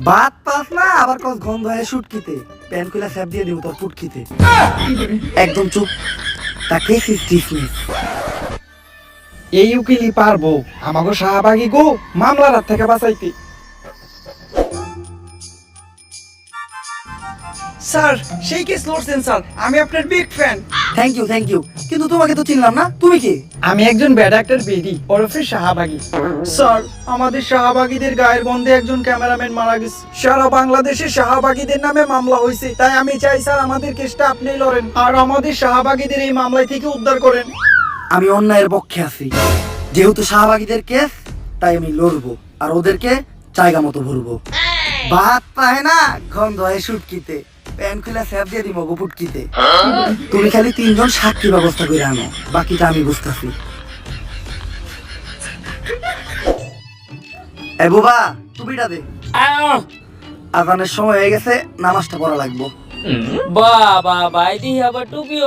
ভাত পাস না আবার কস গন্ধ হয় শুটকিতে, প্যান খুলে স্যাপ দিয়ে দিব তোর ফুটকিতে। একদম চুপ, তাকে সিস্টিফনেস। এই উকিলই পারবো আমাকে শাহবাগী গো মামলার হাত থেকে বাঁচাইতে। স্যার সেই কেস লড়ছেন স্যার, আমি আপনার বিগ ফ্যান। থ্যাংক ইউ, কিন্তু তোমাকে তো চিনলাম না, তুমি কি? আমি একজন ব্যাড অ্যাক্টর বেদি ওরফে শাহবাগী। স্যার আমাদের শাহবাগীদের গায়ের বন্ধে একজন ক্যামেরাম্যান মারা গেছে, সারা বাংলাদেশে শাহবাগীদের নামে মামলা হয়েছে, তাই আমি চাই স্যার আমাদের কেসটা আপনিই লড়েন আর আমাদের শাহবাগীদের এই মামলা থেকে উদ্ধার করেন। আমি অন্যায়ের পক্ষে আছি, যেহেতু শাহবাগীদের কেস তাই আমি লড়বো আর ওদেরকে জায়গা মতো ভরবো। ভাত পায় না গন্ধ হয় শুটকিতে, প্যান খুলে স্যাপ দিয়ে দিব গো ফুটকিতে। তুমি খালি 3 জন সাক্ষী ব্যবস্থা করে আনো, বাকিটা আমি বুঝতেছি। এ বুবা টুপিটা দে, আজানের সময় হয়ে গেছে, নামাজটা পড়া লাগবো। বাহ বাহ ভাই, দি আবার টুপিও